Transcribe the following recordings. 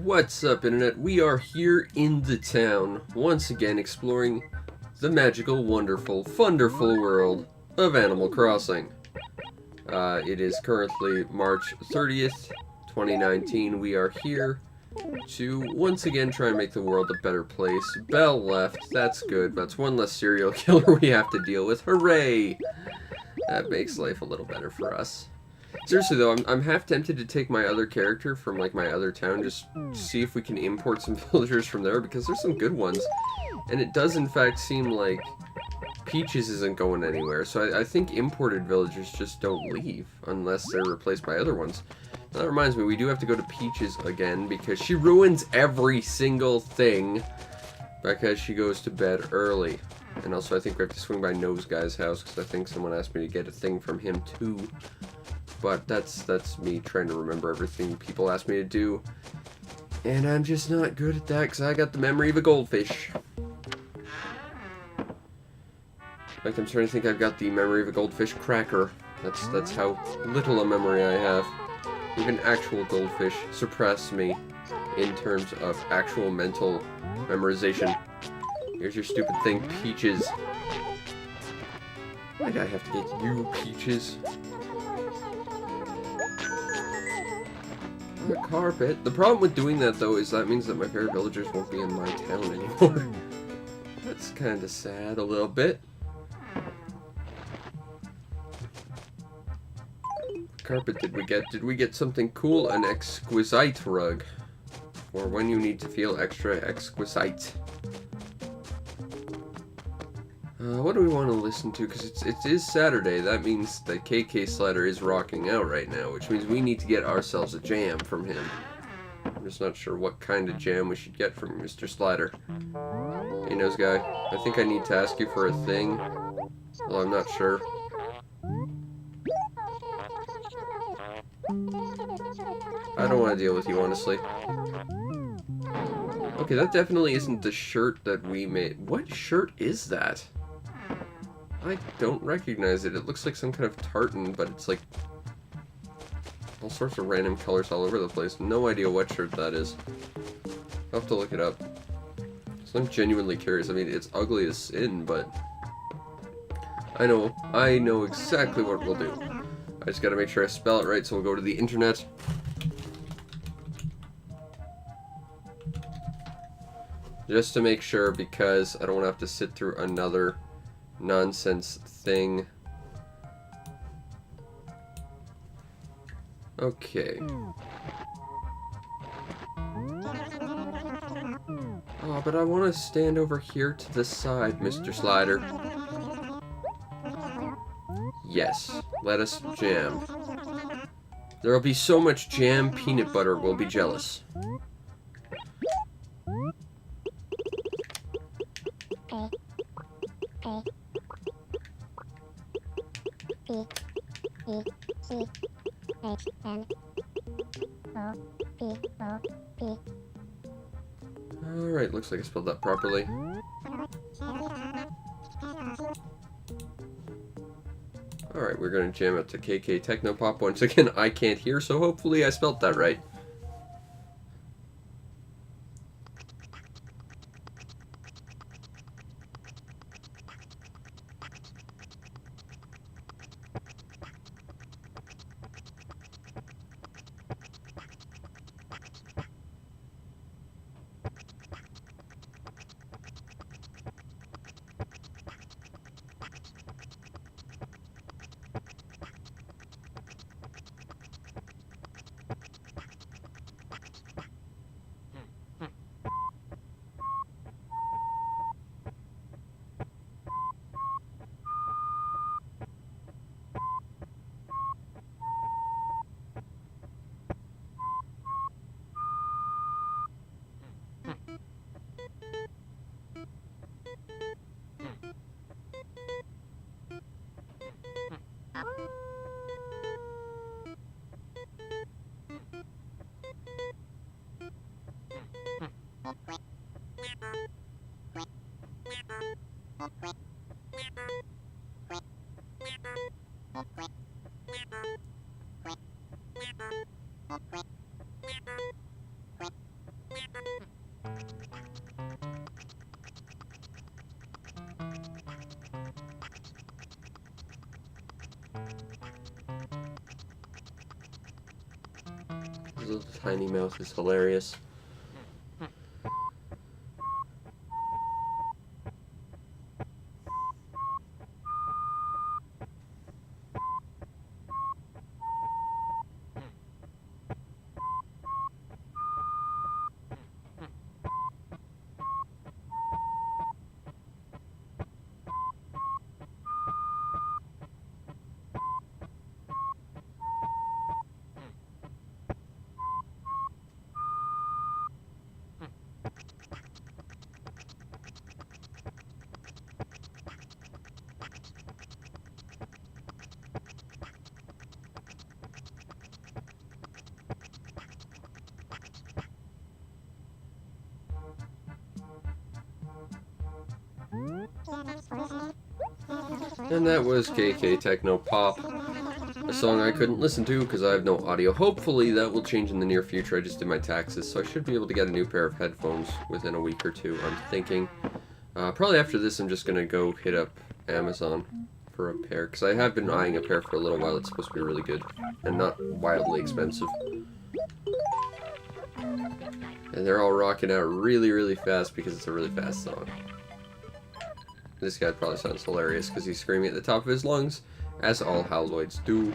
What's up, Internet? We are here in the town, once again exploring the magical, wonderful, funderful world of Animal Crossing. It is currently March 30th, 2019. We are here to once again try and make the world a better place. Belle left, that's good. That's one less serial killer we have to deal with. Hooray! That makes life a little better for us. Seriously though, I'm half tempted to take my other character from like my other town, just see if we can import some villagers from there, because there's some good ones. And it does in fact seem like Peaches isn't going anywhere, so I think imported villagers just don't leave, unless they're replaced by other ones. Now, that reminds me, we do have to go to Peaches again, because she ruins every single thing, because she goes to bed early. And also I think we have to swing by Nose Guy's house, because I think someone asked me to get a thing from him too. But that's me trying to remember everything people ask me to do. And I'm just not good at that because I got the memory of a goldfish. In fact, I'm starting to think I've got the memory of a goldfish cracker. That's how little a memory I have. Even actual goldfish surpass me in terms of actual mental memorization. Here's your stupid thing, Peaches. Why did I have to get you, Peaches? The carpet. The problem with doing that though is that means that my favorite villagers won't be in my town anymore. That's kind of sad a little bit. What carpet did we get? Did we get something cool? An exquisite rug. Or when you need to feel extra exquisite. What do we want to listen to? Because it is Saturday. That means that KK Slider is rocking out right now, which means we need to get ourselves a jam from him. I'm just not sure what kind of jam we should get from Mr. Slider. Hey, Nose Guy, I think I need to ask you for a thing. Well, I'm not sure. I don't want to deal with you, honestly. Okay, that definitely isn't the shirt that we made. What shirt is that? I don't recognize it. It looks like some kind of tartan, but it's like all sorts of random colors all over the place. No idea what shirt that is. I'll have to look it up. So I'm genuinely curious. I mean, it's ugly as sin, but I know exactly what we'll do. I just gotta make sure I spell it right, so we'll go to the internet. Just to make sure, because I don't want to have to sit through another nonsense thing. Okay. Oh, but I want to stand over here to the side, Mr. Slider. Yes, let us jam. There will be so much jam, peanut butter will be jealous. Alright, looks like I spelled that properly. Alright, we're gonna jam it to KK Technopop. Once again, I can't hear, so hopefully I spelled that right. His little tiny mouth is hilarious. And that was KK Techno Pop, a song I couldn't listen to because I have no audio. Hopefully that will change in the near future. I just did my taxes, so I should be able to get a new pair of headphones within a week or two, I'm thinking. Probably after this I'm just going to go hit up Amazon for a pair, because I have been eyeing a pair for a little while. It's supposed to be really good and not wildly expensive. And they're all rocking out really, really fast because it's a really fast song. This guy probably sounds hilarious because he's screaming at the top of his lungs, as all Howloids do.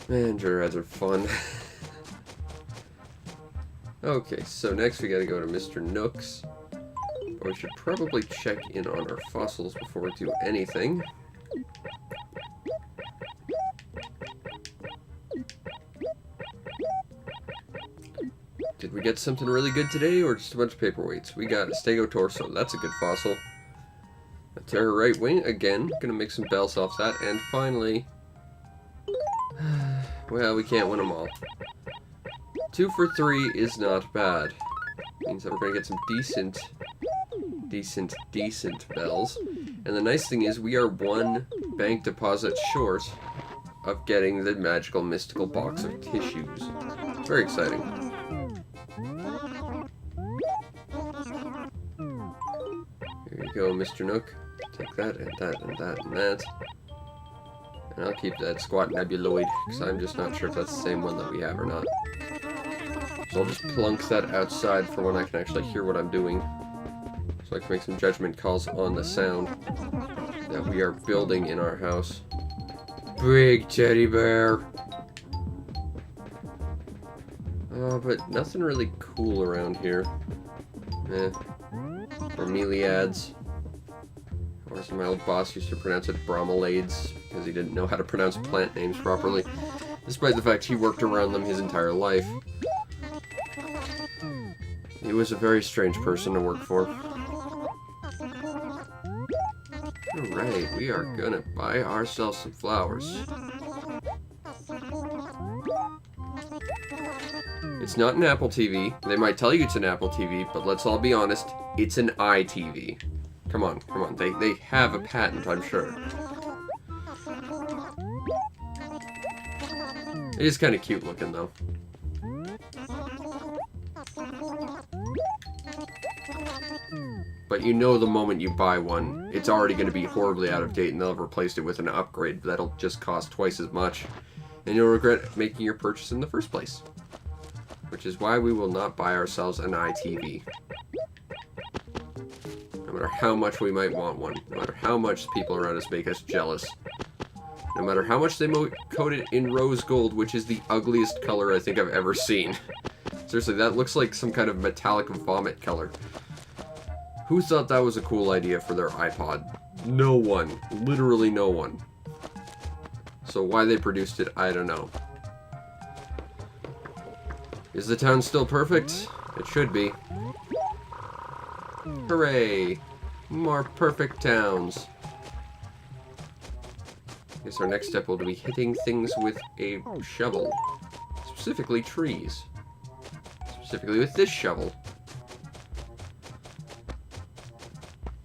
Man, joyrides are fun. Okay, so next we gotta go to Mr. Nook's. But we should probably check in on our fossils before we do anything. Did we get something really good today, or just a bunch of paperweights? We got a Stegotorso. That's a good fossil. A Terra right wing. Again, gonna make some bells off that. And finally... well, we can't win them all. 2 for 3 is not bad. Means that we're gonna get some decent bells. And the nice thing is we are 1 bank deposit short of getting the magical mystical box of tissues. Very exciting. Here you go, Mr. Nook. Take that, and that, and that, and that. And I'll keep that Squat Nebuloid, because I'm just not sure if that's the same one that we have or not. So I'll just plunk that outside for when I can actually hear what I'm doing. So I can make some judgment calls on the sound that we are building in our house. Big teddy bear! But nothing really cool around here. Bromeliads. Or as my old boss used to pronounce it, bromelades, because he didn't know how to pronounce plant names properly, despite the fact he worked around them his entire life. He was a very strange person to work for. Alright, we are gonna buy ourselves some flowers. It's not an Apple TV. They might tell you it's an Apple TV, but let's all be honest, it's an iTV. Come on, come on. They have a patent, I'm sure. It is kind of cute looking, though. But you know the moment you buy one, it's already going to be horribly out of date, and they'll have replaced it with an upgrade that'll just cost twice as much. And you'll regret making your purchase in the first place. Which is why we will not buy ourselves an iTV. No matter how much we might want one. No matter how much people around us make us jealous. No matter how much they coat it in rose gold, which is the ugliest color I think I've ever seen. Seriously, that looks like some kind of metallic vomit color. Who thought that was a cool idea for their iPod? No one. Literally no one. So why they produced it, I don't know. Is the town still perfect? It should be. Hooray! More perfect towns. I guess our next step will be hitting things with a shovel. Specifically trees. Specifically with this shovel.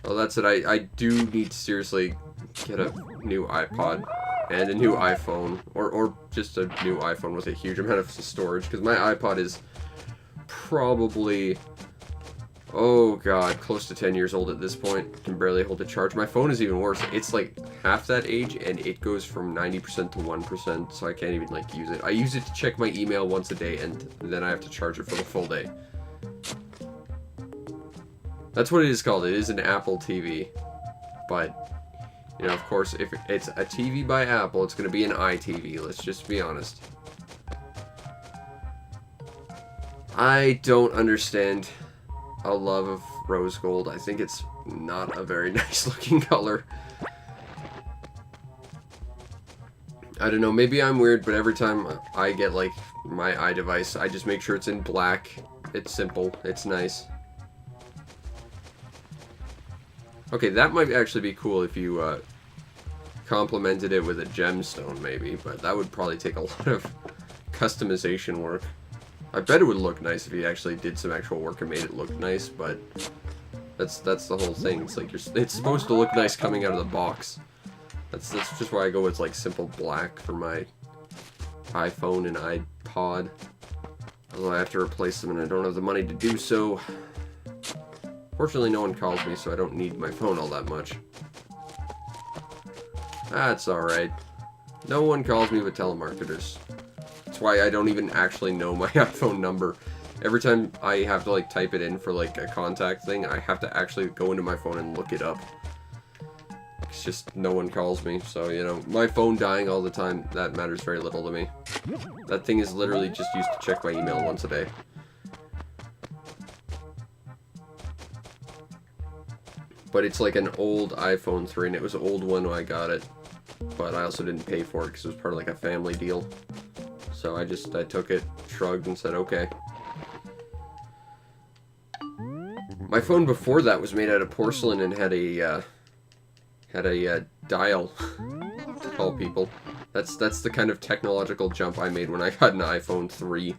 Well, that's it. I do need to seriously get a new iPod and a new iPhone, or just a new iPhone with a huge amount of storage, because my iPod is probably, oh god, close to 10 years old at this point. Can barely hold a charge. My phone is even worse. It's like half that age, and it goes from 90% to 1%, so I can't even like use it. I use it to check my email once a day, and then I have to charge it for the full day. That's what it is called. It is an Apple TV, but you know, of course, if it's a TV by Apple, it's going to be an iTV. Let's just be honest. I don't understand a love of rose gold. I think it's not a very nice looking color. I don't know, maybe I'm weird, but every time I get like my iDevice, I just make sure it's in black. It's simple, it's nice. Okay, that might actually be cool if you complemented it with a gemstone maybe, but that would probably take a lot of customization work. I bet it would look nice if you actually did some actual work and made it look nice, but that's the whole thing. It's like it's supposed to look nice coming out of the box. That's just why I go with like simple black for my iPhone and iPod. Although I have to replace them and I don't have the money to do so. Fortunately, no one calls me, so I don't need my phone all that much. That's alright. No one calls me but telemarketers. That's why I don't even actually know my iPhone number. Every time I have to like type it in for like a contact thing, I have to actually go into my phone and look it up. It's just no one calls me, so you know, my phone dying all the time, that matters very little to me. That thing is literally just used to check my email once a day. But it's like an old iPhone 3, and it was an old one when I got it. But I also didn't pay for it because it was part of like a family deal. So I took it, shrugged, and said, okay. My phone before that was made out of porcelain and had a dial to call people. That's the kind of technological jump I made when I got an iPhone 3.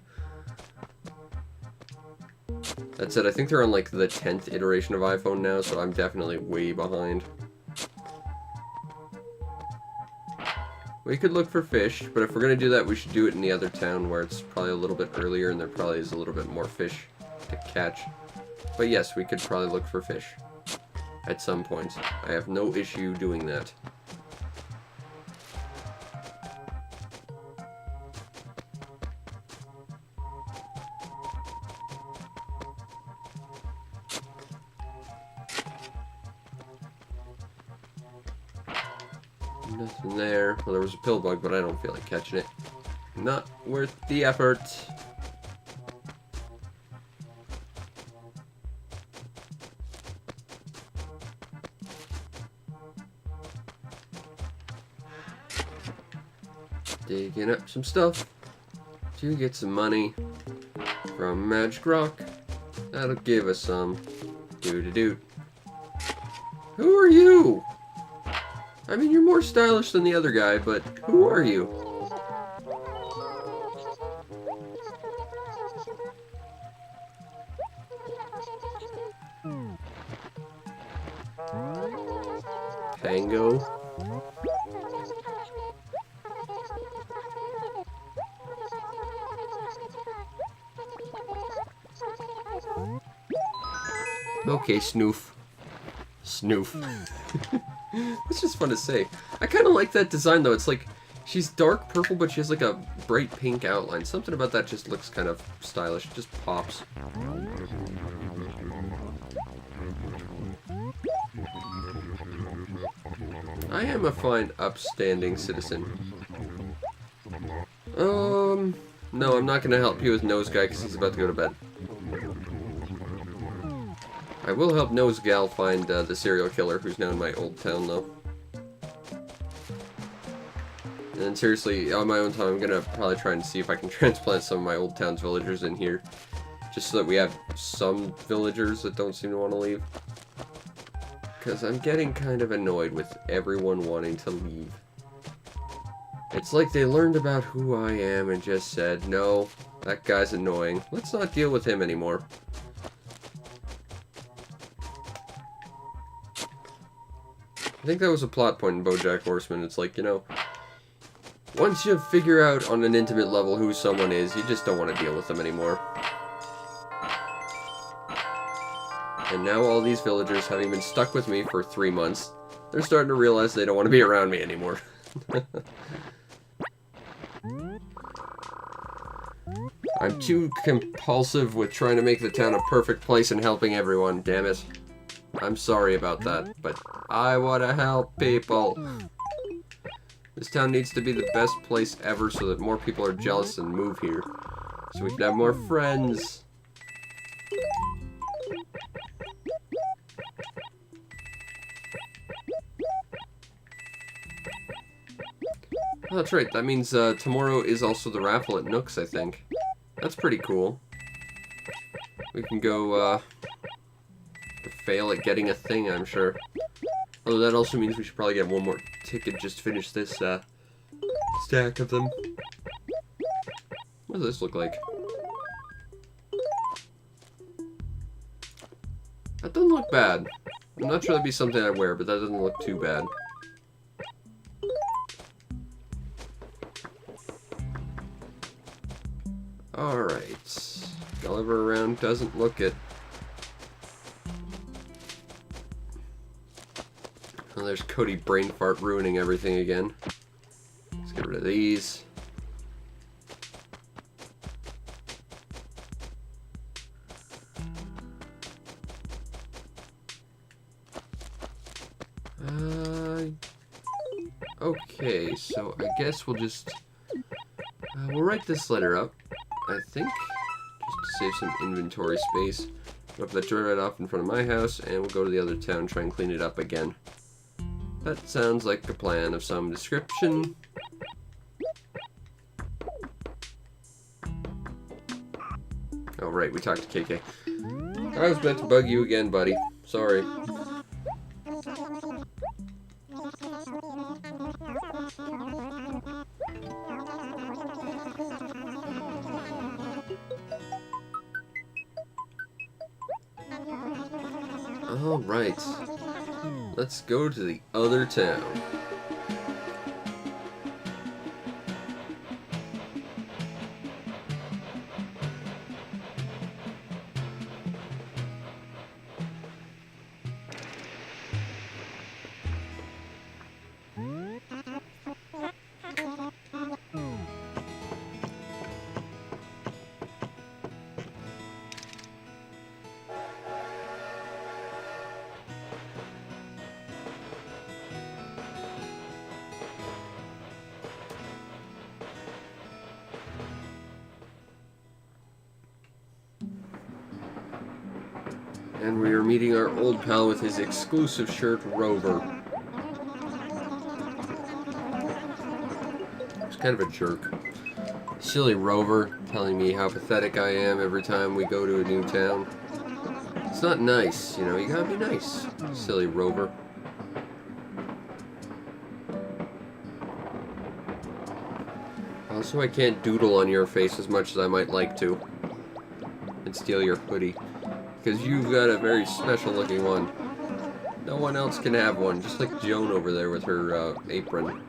That said, I think they're on like the 10th iteration of iPhone now, so I'm definitely way behind. We could look for fish, but if we're going to do that, we should do it in the other town where it's probably a little bit earlier and there probably is a little bit more fish to catch. But yes, we could probably look for fish at some point. I have no issue doing that. Nothing there. Well, there was a pill bug, but I don't feel like catching it. Not worth the effort. Digging up some stuff to get some money from Magic Rock. That'll give us some doo-doo-doo. Who are you? I mean, you're more stylish than the other guy, but who are you? Pango? Okay, Snoof. Snoof. It's just fun to say. I kind of like that design, though. It's like, she's dark purple, but she has like a bright pink outline. Something about that just looks kind of stylish. It just pops. I am a fine, upstanding citizen. No, I'm not gonna help you with Nose Guy because he's about to go to bed. I will help Nose Gal find the serial killer who's now in my old town, though. And then seriously, on my own time, I'm gonna probably try and see if I can transplant some of my old town's villagers in here. Just so that we have some villagers that don't seem to want to leave. Because I'm getting kind of annoyed with everyone wanting to leave. It's like they learned about who I am and just said, no, that guy's annoying. Let's not deal with him anymore. I think that was a plot point in BoJack Horseman. It's like, you know, Once you figure out on an intimate level who someone is, you just don't want to deal with them anymore. And now all these villagers, having been stuck with me for 3 months, they're starting to realize they don't want to be around me anymore. I'm too compulsive with trying to make the town a perfect place and helping everyone, damn it. I'm sorry about that, but I want to help people. This town needs to be the best place ever so that more people are jealous and move here. So we can have more friends. Oh, that's right. That means tomorrow is also the raffle at Nook's, I think. That's pretty cool. We can go fail at getting a thing, I'm sure. Although that also means we should probably get one more ticket just to finish this stack of them. What does this look like? That doesn't look bad. I'm not sure that'd be something I'd wear, but that doesn't look too bad. Alright. Gulliver around doesn't look it. Oh, there's Cody Brainfart ruining everything again. Let's get rid of these. Okay, so I guess we'll just... we'll write this letter up, I think, just to save some inventory space. Drop that joy right off in front of my house, and we'll go to the other town, try and clean it up again. That sounds like a plan of some description. Oh, right, we talked to KK. I was meant to bug you again, buddy. Sorry. Alright. Let's go to the other town. And we are meeting our old pal with his exclusive shirt, Rover. He's kind of a jerk. Silly Rover, telling me how pathetic I am every time we go to a new town. It's not nice, you know, you gotta be nice, silly Rover. Also, I can't doodle on your face as much as I might like to. And steal your hoodie. Because you've got a very special looking one. No one else can have one, just like Joan over there with her apron.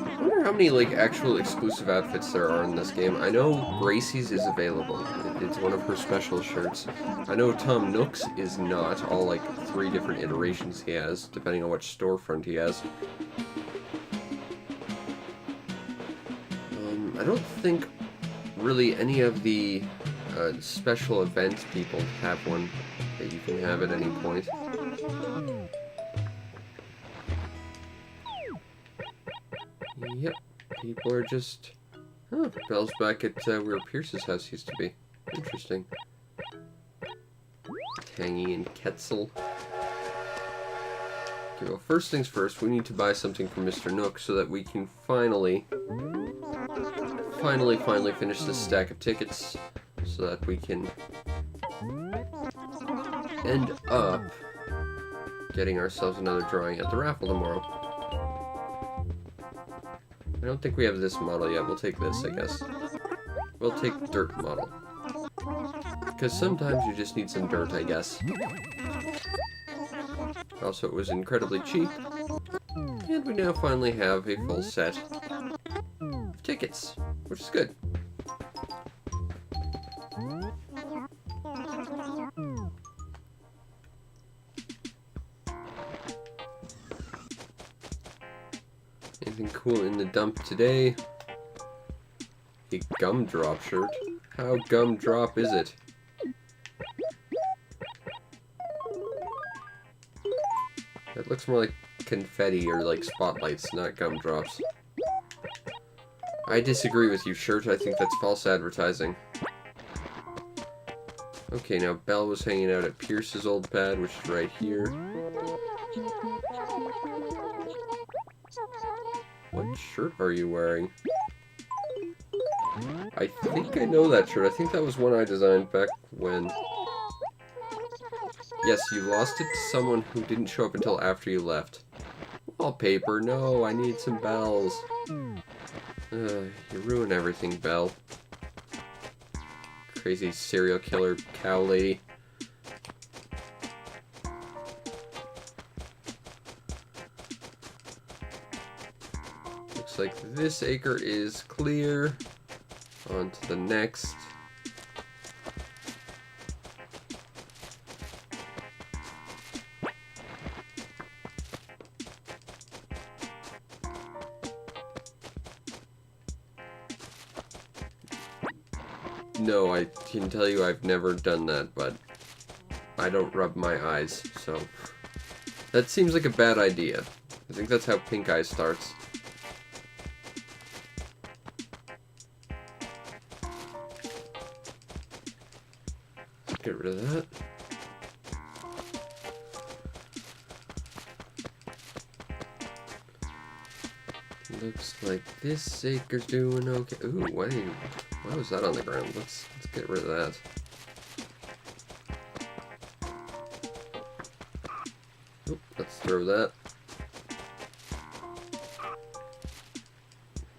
I wonder how many like actual exclusive outfits there are in this game. I know Gracie's is available. It's one of her special shirts. I know Tom Nook's is not. All like 3 different iterations he has, depending on which storefront he has. I don't think really any of the special events people have one that you can have at any point. Yep, people are just... Oh, Belle's back at where Pierce's house used to be. Interesting. Tangy and Quetzal. Okay, well, first things first, we need to buy something for Mr. Nook so that we can finally finish this stack of tickets so that we can end up getting ourselves another drawing at the raffle tomorrow. I don't think we have this model yet. We'll take this, I guess. We'll take dirt model. Because sometimes you just need some dirt, I guess. Also, it was incredibly cheap. And we now finally have a full set of tickets, which is good. Anything cool in the dump today? A gumdrop shirt. How gumdrop is it? It looks more like confetti or like spotlights, not gumdrops. I disagree with you, shirt. I think that's false advertising. Okay, now Belle was hanging out at Pierce's old pad, which is right here. What shirt are you wearing? I think I know that shirt. I think that was one I designed back when... Yes, you lost it to someone who didn't show up until after you left. Wallpaper, no, I need some bells. You ruin everything, Belle. Crazy serial killer cow lady. Looks like this acre is clear. On to the next. No, I can tell you I've never done that, but I don't rub my eyes, so that seems like a bad idea. I think that's how pink eye starts. Get rid of that. Looks like this acre's doing okay. Ooh, why was that on the ground? Let's get rid of that. Oop, let's throw that.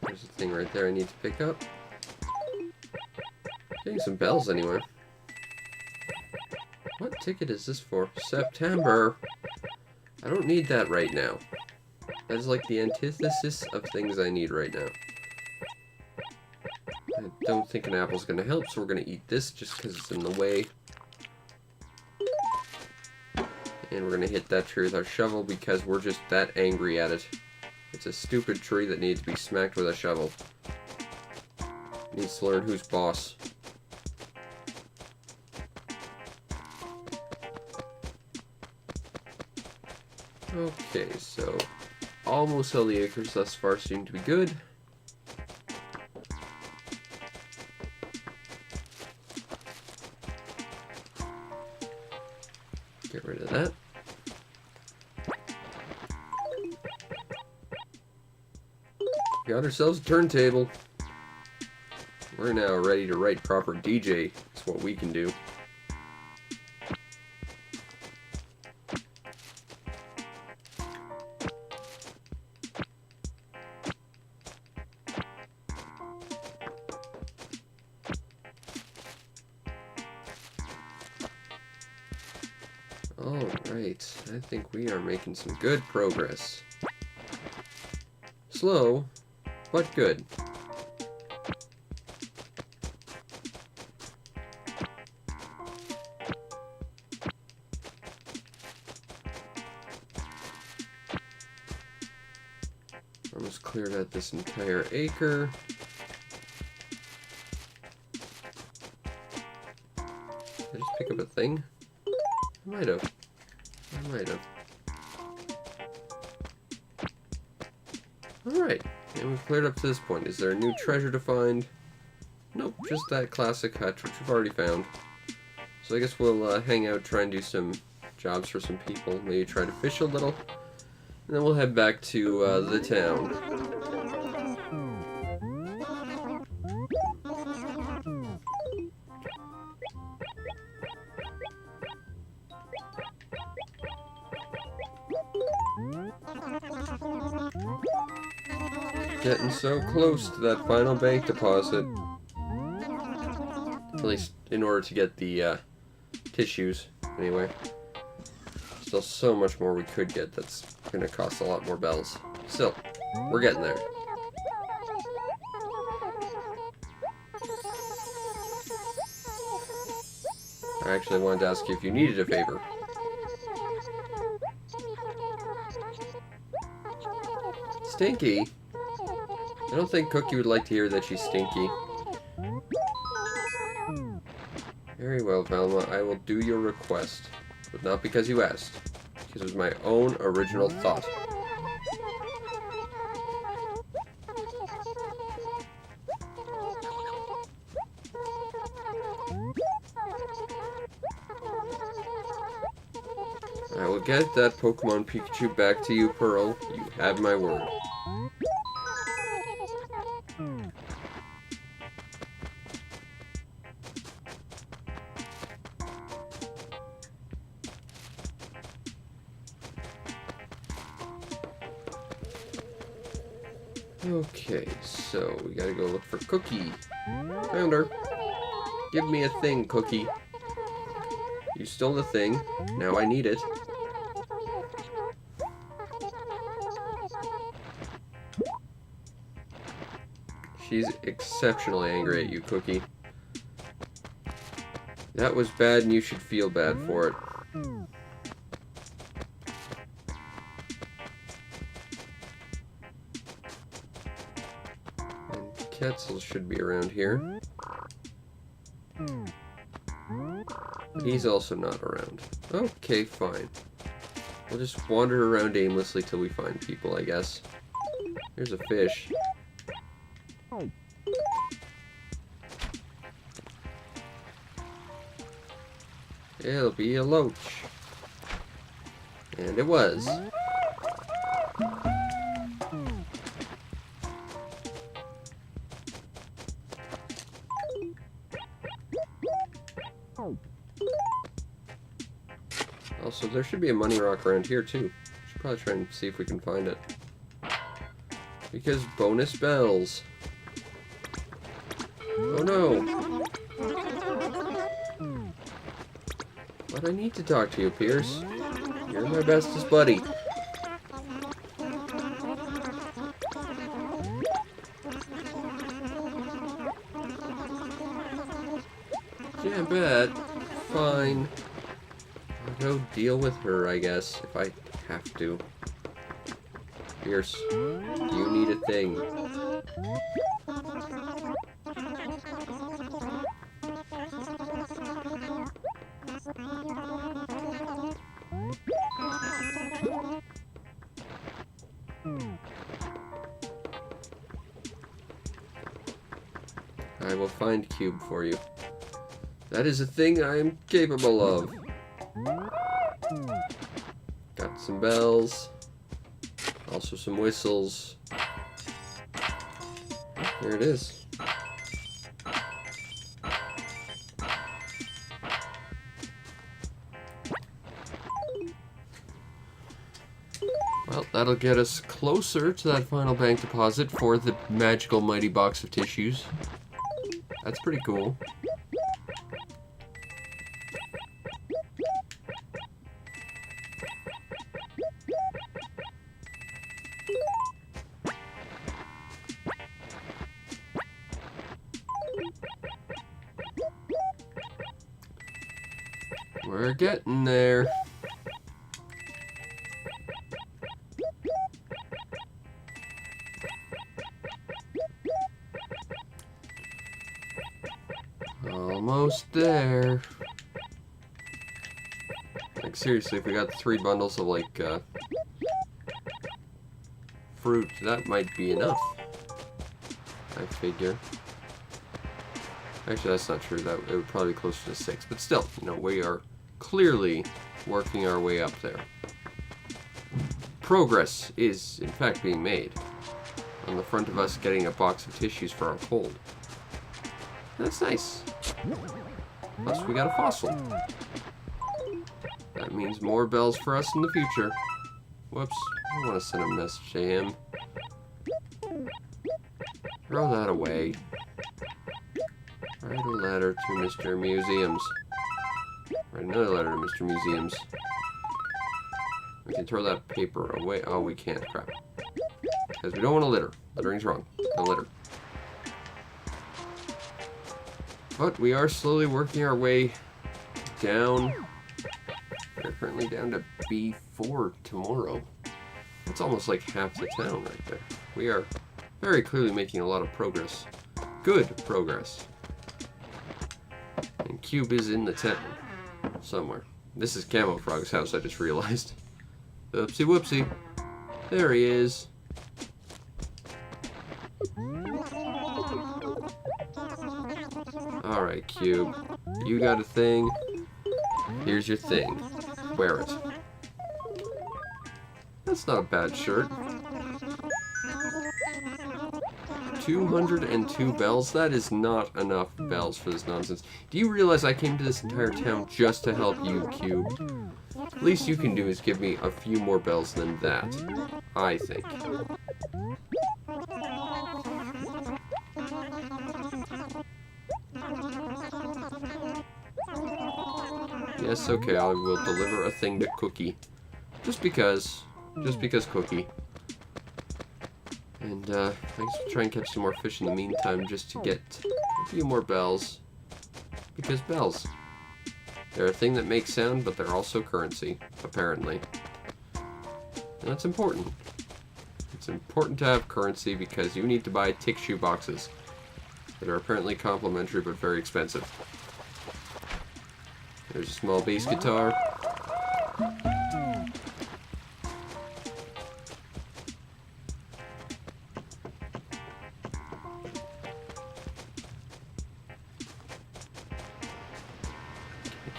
There's a thing right there I need to pick up. Getting some bells anyway. What ticket is this for? September! I don't need that right now. That is like the antithesis of things I need right now. I don't think an apple's gonna help, so we're gonna eat this just because it's in the way. And we're gonna hit that tree with our shovel because we're just that angry at it. It's a stupid tree that needs to be smacked with a shovel. It needs to learn who's boss. Okay, so almost all the acres thus far seem to be good. Get rid of that. Got ourselves a turntable. We're now ready to write proper DJ. That's what we can do. Alright, I think we are making some good progress. Slow, but good. Almost cleared out this entire acre. Did I just pick up a thing? I might have. Alright, and we've cleared up to this point. Is there a new treasure to find? Nope, just that classic hutch, which we've already found. So I guess we'll hang out, try and do some jobs for some people, maybe try to fish a little, and then we'll head back to the town. Getting so close to that final bank deposit. At least in order to get the tissues, anyway. Still so much more we could get that's going to cost a lot more bells. Still, we're getting there. I actually wanted to ask you if you needed a favor. Stinky? I don't think Cookie would like to hear that she's stinky. Very well, Velma. I will do your request. But not because you asked. Because it was my own original thought. I will get that Pokemon Pikachu back to you, Pearl. You have my word. Okay, so we gotta go look for Cookie. Found her. Give me a thing, Cookie. You stole the thing. Now I need it. She's exceptionally angry at you, Cookie. That was bad and you should feel bad for it. Quetzal should be around here. He's also not around. Okay, fine. We'll just wander around aimlessly till we find people, I guess. Here's a fish. It'll be a loach. And it was. Also, there should be a money rock around here too. Should probably try and see if we can find it. Because bonus bells. Oh no! But I need to talk to you, Pierce. You're my bestest buddy. Yeah, bet. Fine. I'll go deal with her, I guess, if I have to. Pierce, you need a thing. I will find Cube for you. That is a thing I am capable of. Got some bells. Also some whistles. There it is. Well, that'll get us closer to that final bank deposit for the magical mighty box of tissues. That's pretty cool. We're getting there. Almost there. Like, seriously, if we got 3 bundles of, like, fruit, that might be enough. I figure. Actually, that's not true. That it would probably be closer to 6. But still, you know, we are clearly working our way up there. Progress is, in fact, being made. On the front of us getting a box of tissues for our cold. That's nice. Plus, we got a fossil. That means more bells for us in the future. Whoops. I want to send a message to him. Throw that away. Write a letter to Mr. Museums. Write another letter to Mr. Museums. can throw that paper away. Oh, we can't. Crap. Because we don't want to litter. Littering's wrong. Don't litter. But we are slowly working our way down. We're currently down to B4 tomorrow. It's almost like half the town right there. We are very clearly making a lot of progress. Good progress. And Cube is in the town. Somewhere. This is Camo Frog's house, I just realized. Oopsie whoopsie. There he is. Alright, Cube. You got a thing. Here's your thing. Wear it. That's not a bad shirt. 202 bells? That is not enough bells for this nonsense. Do you realize I came to this entire town just to help you, Cube? Least you can do is give me a few more bells than that. I think. Yes, okay, I will deliver a thing to Cookie. Just because. Just because Cookie. And, I guess we'll try and catch some more fish in the meantime just to get a few more bells. Because bells. They're a thing that makes sound, but they're also currency, apparently. And that's important. It's important to have currency because you need to buy tick shoe boxes that are apparently complimentary but very expensive. There's a small bass guitar.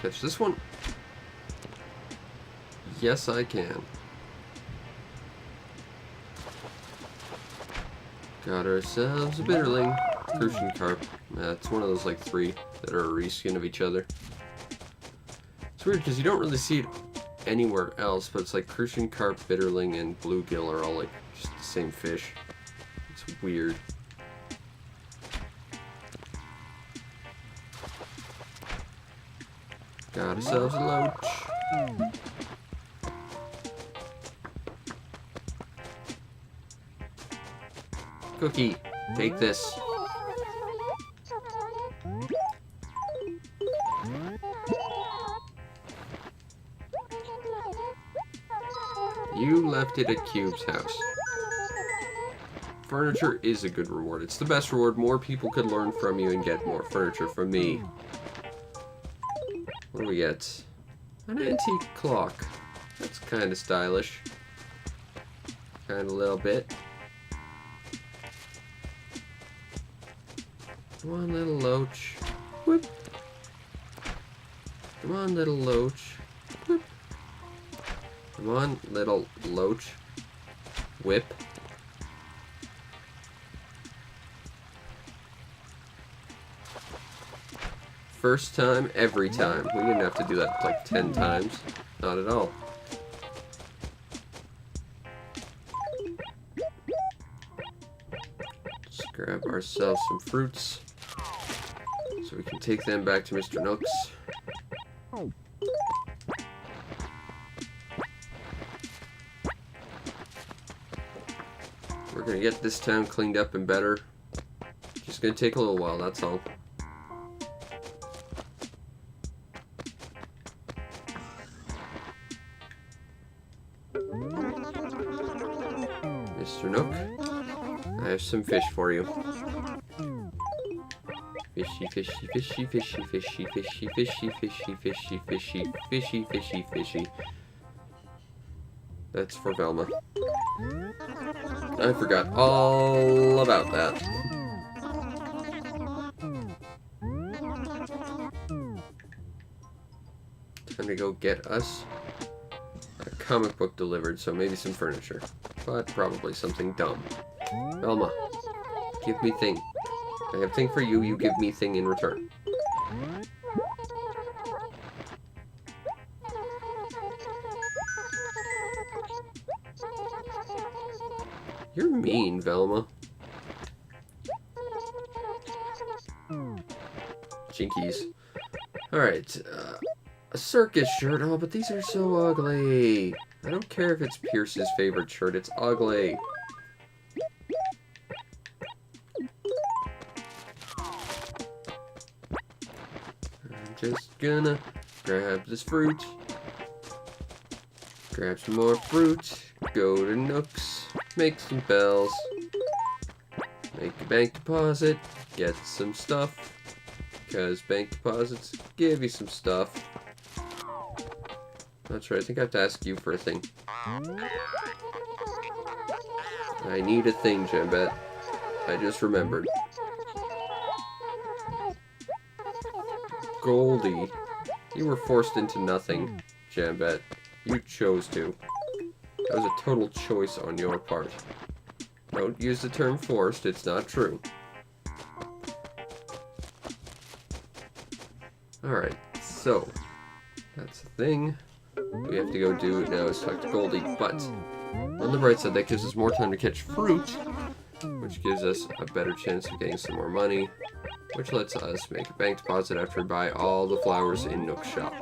Catch this one. Yes, I can. Got ourselves a bitterling. Crucian carp. It's one of those like 3 that are a reskin of each other. It's weird because you don't really see it anywhere else, but it's like Crucian carp, bitterling, and bluegill are all like just the same fish. It's weird. Got ourselves a loach. Cookie, take this. You left it at Cube's house. Furniture is a good reward. It's the best reward. More people could learn from you and get more furniture from me. What do we get? An antique clock. That's kind of stylish. Kind of a little bit. Come on, little loach. Whoop. Come on, little loach. Whoop. Come on, little loach. Whip. First time, every time. We didn't have to do that like 10 times. Not at all. Just grab ourselves some fruits so we can take them back to Mr. Nook's. We're gonna get this town cleaned up and better. Just gonna take a little while, that's all. Mr. Nook, I have some fish for you. Fishy, fishy, fishy, fishy, fishy, fishy, fishy, fishy, fishy, fishy, fishy, fishy, fishy. That's for Velma. I forgot all about that. Time to go get us a comic book delivered, so maybe some furniture. But probably something dumb. Velma, give me thing. I have thing for you, you give me thing in return. You're mean, Velma. Jinkies. Alright, a circus shirt. Oh, but these are so ugly. I don't care if it's Pierce's favorite shirt, it's ugly. I'm just gonna grab this fruit. Grab some more fruit. Go to Nooks. Make some bells. Make a bank deposit. Get some stuff. Because bank deposits give you some stuff. That's right, I think I have to ask you for a thing. I need a thing, Jambette. I just remembered. Goldie, you were forced into nothing, Jambette. You chose to. That was a total choice on your part. Don't use the term forced, it's not true. Alright, so, that's the thing. We have to go do now is talk to Goldie, but on the bright side, that gives us more time to catch fruit, which gives us a better chance of getting some more money, which lets us make a bank deposit after we buy all the flowers in Nook's shop.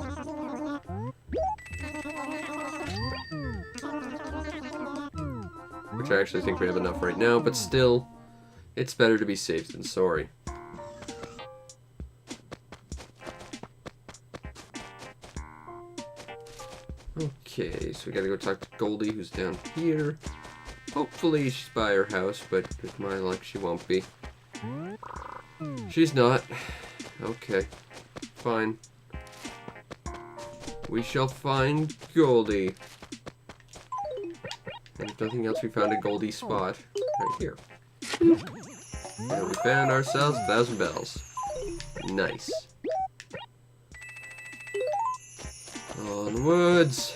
Which I actually think we have enough right now, but still, it's better to be safe than sorry. Okay, so we gotta go talk to Goldie, who's down here. Hopefully she's by her house, but with my luck she won't be. She's not. Okay, fine. We shall find Goldie. And if nothing else, we found a Goldie spot right here. And we found ourselves 1,000 bells. Nice. Onwards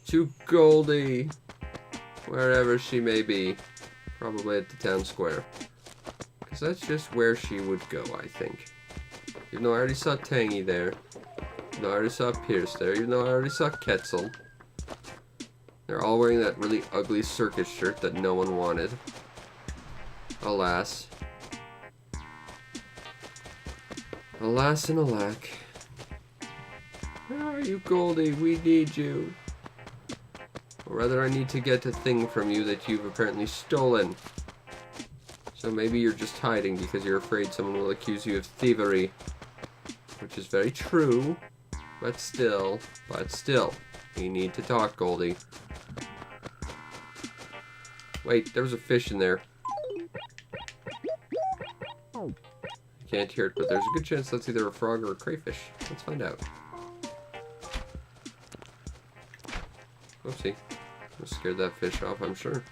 to Goldie, wherever she may be, probably at the town square, because that's just where she would go, I think. Even though I already saw Tangy there, even though I already saw Pierce there, even though I already saw Quetzal. They're all wearing that really ugly circus shirt that no one wanted. Alas. Alas and alack. Where are you, Goldie? We need you. Or rather, I need to get a thing from you that you've apparently stolen. So maybe you're just hiding because you're afraid someone will accuse you of thievery. Which is very true. But still, we need to talk, Goldie. Wait, there was a fish in there. I can't hear it, but there's a good chance that's either a frog or a crayfish. Let's find out. Oopsie. I scared that fish off, I'm sure.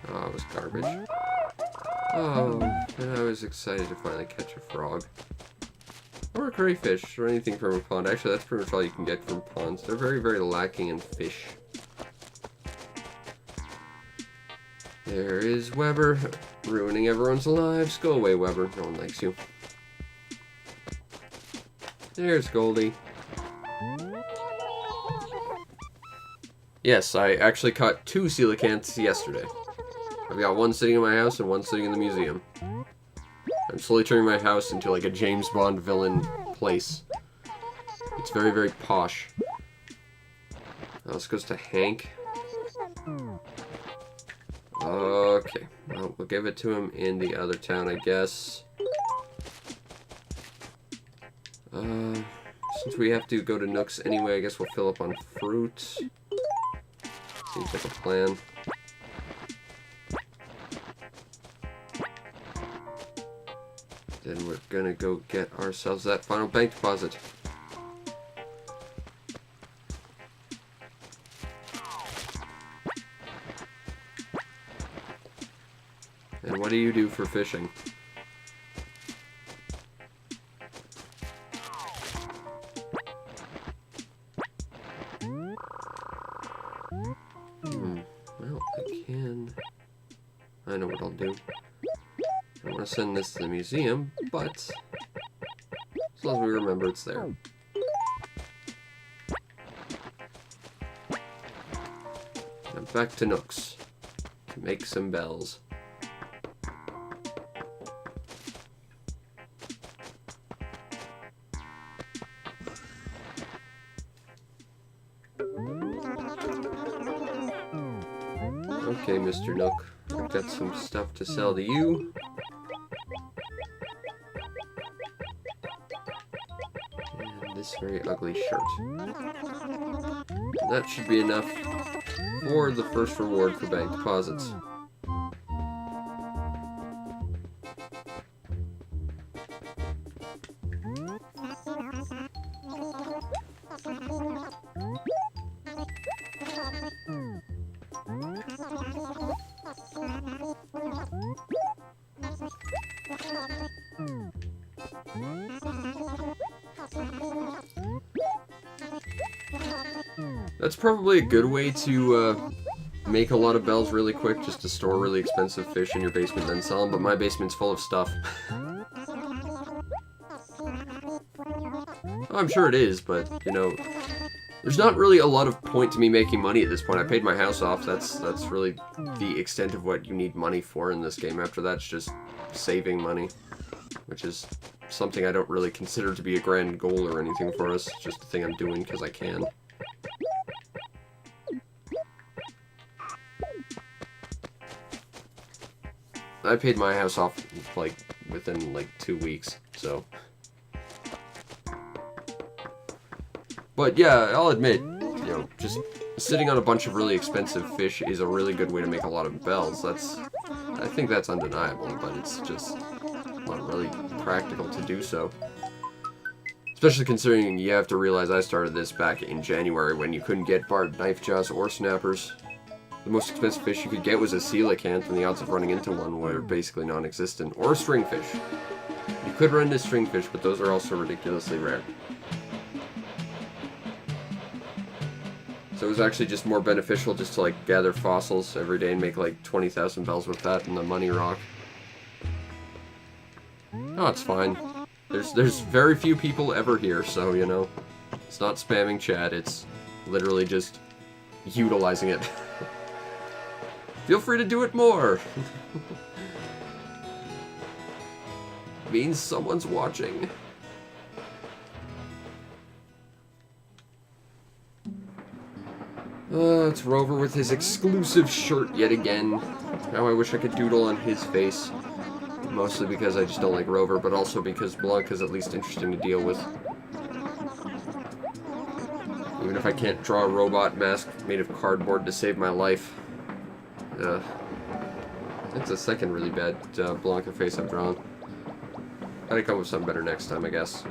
Oh, it was garbage. Oh, and I was excited to finally catch a frog. Or a crayfish, or anything from a pond. Actually, that's pretty much all you can get from ponds. They're very, very lacking in fish. There is Weber, ruining everyone's lives. Go away, Weber. No one likes you. There's Goldie. Yes, I actually caught 2 coelacanths yesterday. I've got one sitting in my house and one sitting in the museum. I'm slowly turning my house into like a James Bond villain place. It's very, very posh. Now this goes to Hank. Okay, well, we'll give it to him in the other town, I guess. Since we have to go to Nooks anyway, I guess we'll fill up on fruit. Seems like a plan. Then we're gonna go get ourselves that final bank deposit. And what do you do for fishing? Well, I know what I'll do. I want to send this to the museum, but as long as we remember it's there. Now back to Nooks to make some bells. Okay, Mr. Nook. I've got some stuff to sell to you. And this very ugly shirt. That should be enough for the first reward for bank deposits. That's probably a good way to make a lot of bells really quick, just to store really expensive fish in your basement and then sell them, but my basement's full of stuff. I'm sure it is, but, you know, there's not really a lot of point to me making money at this point. I paid my house off. That's really the extent of what you need money for in this game. After that's just saving money, which is something I don't really consider to be a grand goal or anything for us. It's just a thing I'm doing because I can. I paid my house off, like, within, like, 2 weeks, so. But, yeah, I'll admit, you know, just sitting on a bunch of really expensive fish is a really good way to make a lot of bells. I think that's undeniable, but it's just not really practical to do so. Especially considering you have to realize I started this back in January when you couldn't get barred knife jaws or snappers. The most expensive fish you could get was a coelacanth, and the odds of running into one were basically non-existent. Or a stringfish. You could run into stringfish, but those are also ridiculously rare. So it was actually just more beneficial just to, like, gather fossils every day and make, like, 20,000 bells with that and the money rock. Oh, it's fine. There's very few people ever here, so, you know, it's not spamming chat, it's literally just utilizing it. Feel free to do it more! Means someone's watching. It's Rover with his exclusive shirt yet again. Now I wish I could doodle on his face. Mostly because I just don't like Rover, but also because Blanc is at least interesting to deal with. Even if I can't draw a robot mask made of cardboard to save my life. That's the second really bad Blanca face I've drawn. Gotta come up with something better next time, I guess.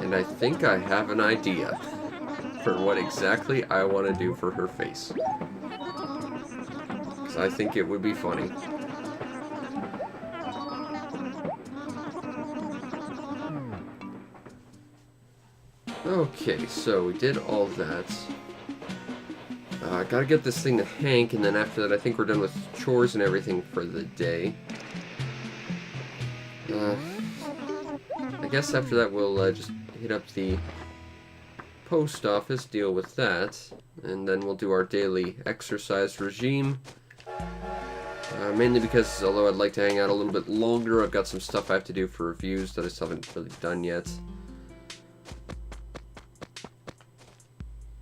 And I think I have an idea for what exactly I want to do for her face. Because I think it would be funny. Okay, so we did all that. Gotta get this thing to Hank, and then after that I think we're done with chores and everything for the day. I guess after that we'll just hit up the post office, deal with that, and then we'll do our daily exercise regime. Mainly because, although I'd like to hang out a little bit longer, I've got some stuff I have to do for reviews that I still haven't really done yet.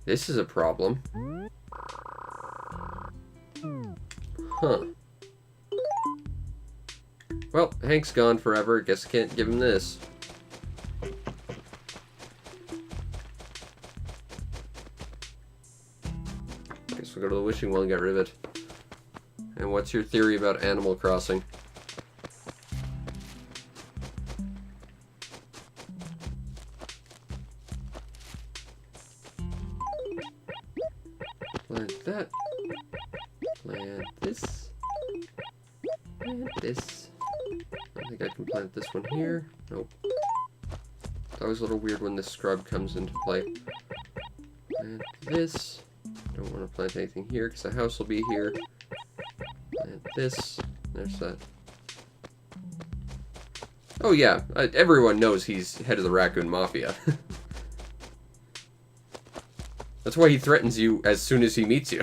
This is a problem. Huh. Well, Hank's gone forever. Guess I can't give him this. Guess we'll go to the wishing well and get rid of it. And what's your theory about Animal Crossing? Plant that. Plant this. Plant this. I think I can plant this one here. Nope. It's always a little weird when this scrub comes into play. Plant this. Don't want to plant anything here because the house will be here. Plant this. There's that. Oh yeah, everyone knows he's head of the Raccoon Mafia. That's why he threatens you as soon as he meets you.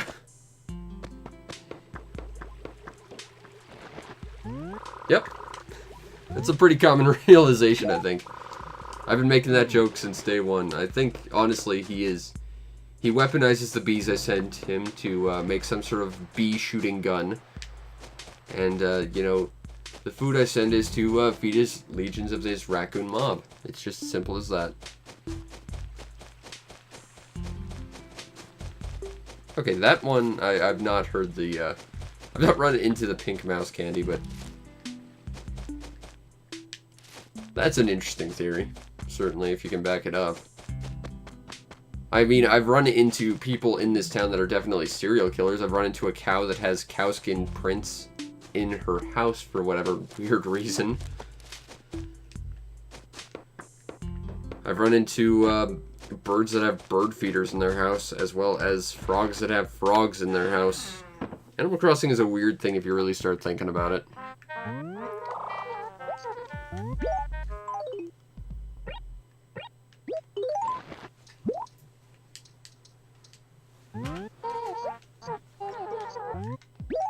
Yep. It's a pretty common realization, I think. I've been making that joke since day one. I think, honestly, he weaponizes the bees I send him to make some sort of bee shooting gun. And, you know, the food I send is to feed his legions of this raccoon mob. It's just as simple as that. Okay, that one, I've not heard the, I've not run into the pink mouse candy, but that's an interesting theory. Certainly, if you can back it up. I mean, I've run into people in this town that are definitely serial killers. I've run into a cow that has cowskin prints in her house for whatever weird reason. I've run into birds that have bird feeders in their house, as well as frogs that have frogs in their house. Animal Crossing is a weird thing if you really start thinking about it.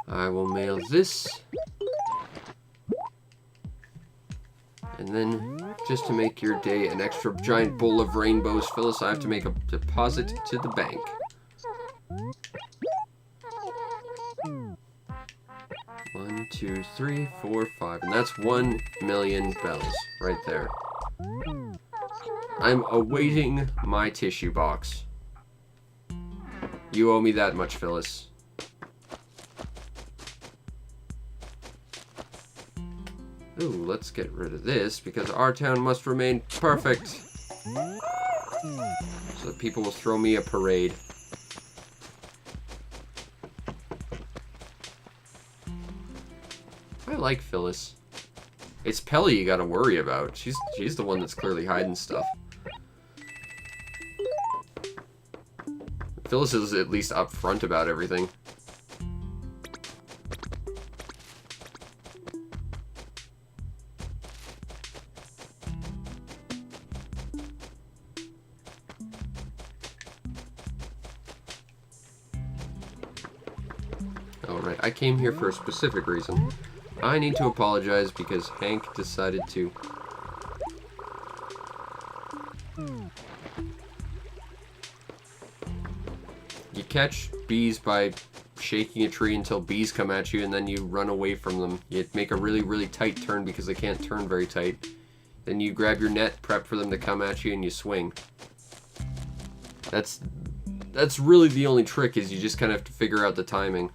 I will mail this. And then, just to make your day an extra giant bowl of rainbows, Phyllis, I have to make a deposit to the bank. 1, 2, 3, 4, 5. And that's 1,000,000 bells right there. I'm awaiting my tissue box. You owe me that much, Phyllis. Ooh, let's get rid of this, because our town must remain perfect. So that people will throw me a parade. I like Phyllis. It's Pelly you gotta worry about. She's the one that's clearly hiding stuff. Phyllis is at least upfront about everything. Alright, I came here for a specific reason. I need to apologize because Hank decided to... You catch bees by shaking a tree until bees come at you, and then you run away from them. You make a really, really tight turn because they can't turn very tight. Then you grab your net, prep for them to come at you, and you swing. That's really the only trick, is you just kind of have to figure out the timing.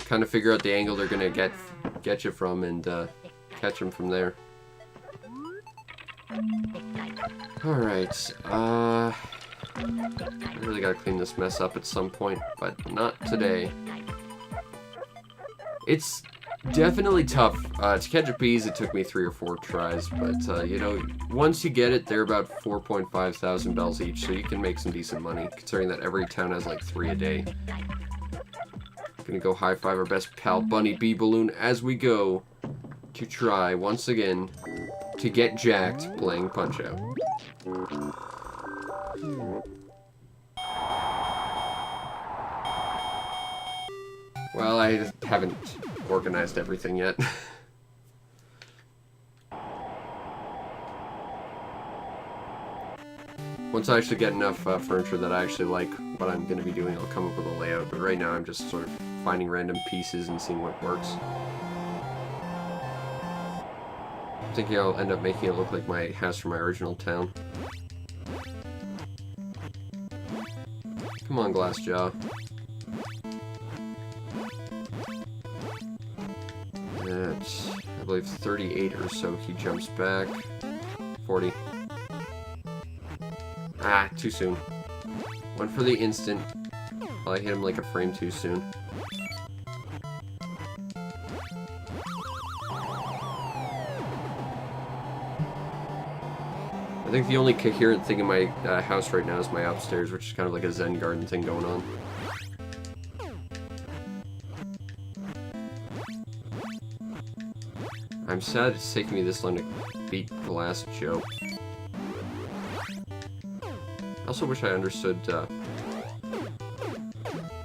Kind of figure out the angle they're gonna get you from, and catch them from there. Alright, I really gotta clean this mess up at some point, but not today. It's definitely tough. To catch bees, it took me 3 or 4 tries, but, you know, once you get it, they're about 4.5 thousand bells each, so you can make some decent money, considering that every town has like 3 a day. Gonna go high-five our best pal, Bunny Bee Balloon, as we go to try, once again, to get jacked playing Punch-Out! Well, I haven't organized everything yet. Once I actually get enough furniture that I actually like what I'm going to be doing, I'll come up with a layout. But right now I'm just sort of finding random pieces and seeing what works. I'm thinking I'll end up making it look like my house from my original town. Come on, Glassjaw. At, I believe, 38 or so, he jumps back. 40. Ah, too soon. Went for the instant. Well, I hit him like a frame too soon. I think the only coherent thing in my house right now is my upstairs, which is kind of like a Zen garden thing going on. I'm sad it's taking me this long to beat the last Joe. I also wish I understood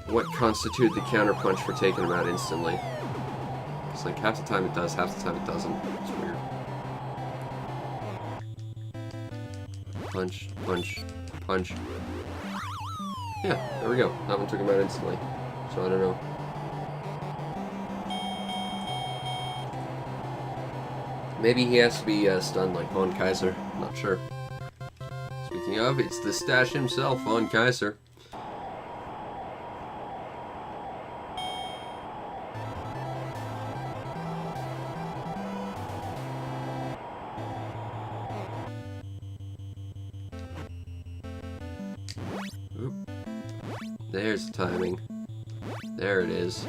what constituted the counterpunch for taking him out instantly. Because like half the time it does, half the time it doesn't. It's weird. punch, punch, punch. Yeah, there we go. That one took him out instantly. So I don't know. Maybe he has to be stunned like Von Kaiser. Not sure. Speaking of, it's the Stash himself, Von Kaiser. Oop. There's the timing. There it is.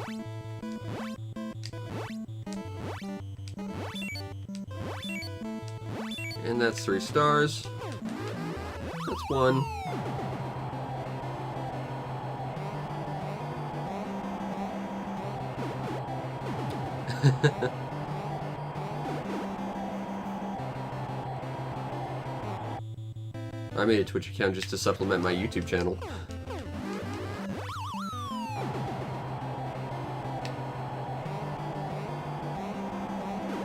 And that's 3 stars. That's 1. I made a Twitch account just to supplement my YouTube channel.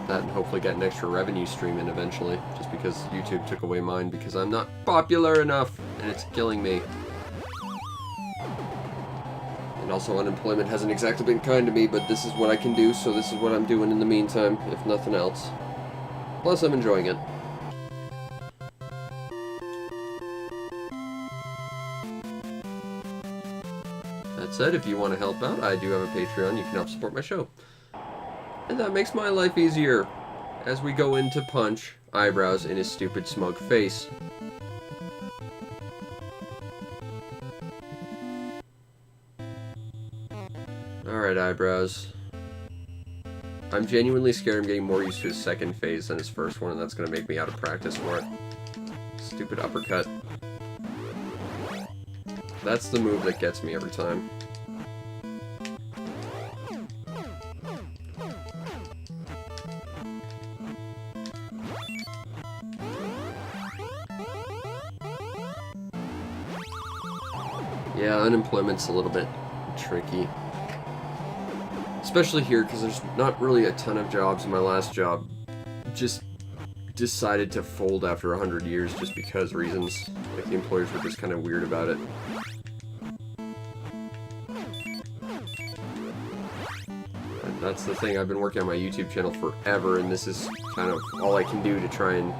That and hopefully get an extra revenue stream in eventually, just because YouTube took away mine because I'm not popular enough and it's killing me. And also unemployment hasn't exactly been kind to me, but this is what I can do, so this is what I'm doing in the meantime, if nothing else. Plus I'm enjoying it. That said, if you want to help out, I do have a Patreon. You can help support my show. And that makes my life easier as we go into punch Eyebrows in his stupid smug face. Alright, Eyebrows. I'm genuinely scared I'm getting more used to his second phase than his first one, and that's going to make me out of practice for it. Stupid uppercut. That's the move that gets me every time. Yeah, unemployment's a little bit tricky. Especially here, because there's not really a ton of jobs. My last job just decided to fold after 100 years just because reasons. Like, the employers were just kind of weird about it. But that's the thing, I've been working on my YouTube channel forever, and this is kind of all I can do to try and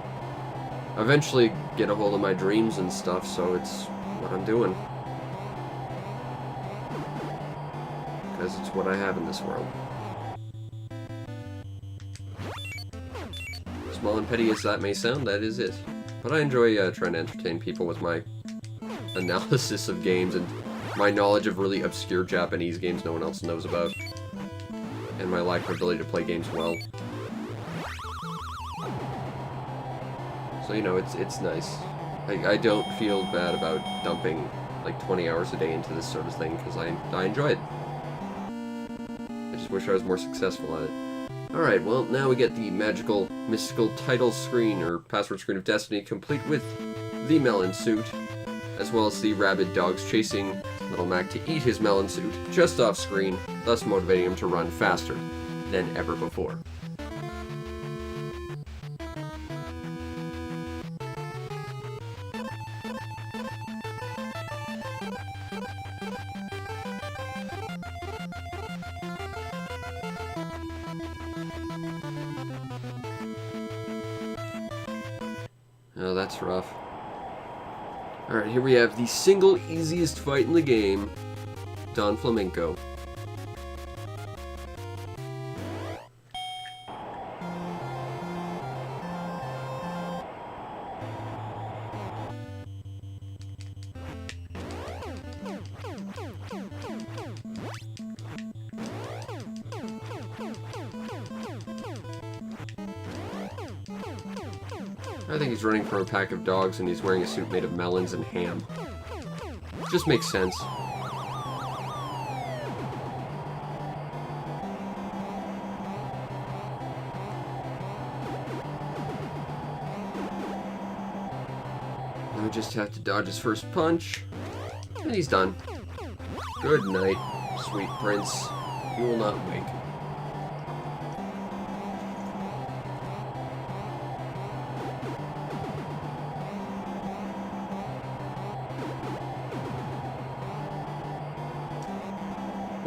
eventually get a hold of my dreams and stuff, so it's what I'm doing. Because it's what I have in this world. Small and petty as that may sound, that is it. But I enjoy trying to entertain people with my analysis of games and my knowledge of really obscure Japanese games no one else knows about. And my lack of ability to play games well. So, you know, it's nice. I don't feel bad about dumping like 20 hours a day into this sort of thing, because I enjoy it. I just wish I was more successful at it. Alright, well, now we get the magical, mystical title screen, or password screen of Destiny, complete with the melon suit, as well as the rabid dogs chasing Little Mac to eat his melon suit just off screen, thus motivating him to run faster than ever before. Oh, that's rough. Alright, here we have the single easiest fight in the game, Don Flamenco. I think he's running from a pack of dogs and he's wearing a suit made of melons and ham. Just makes sense. I just have to dodge his first punch, and he's done. Good night, sweet prince. You will not wake.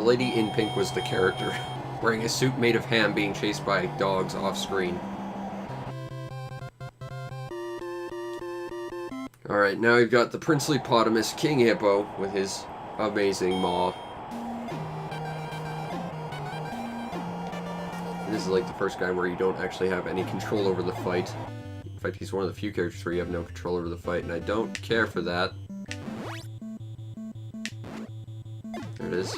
lady in pink was the character, wearing a suit made of ham being chased by dogs off-screen. Alright, now we've got the princely potamus, King Hippo, with his amazing maw. This is like the first guy where you don't actually have any control over the fight. In fact, he's one of the few characters where you have no control over the fight, and I don't care for that. There it is.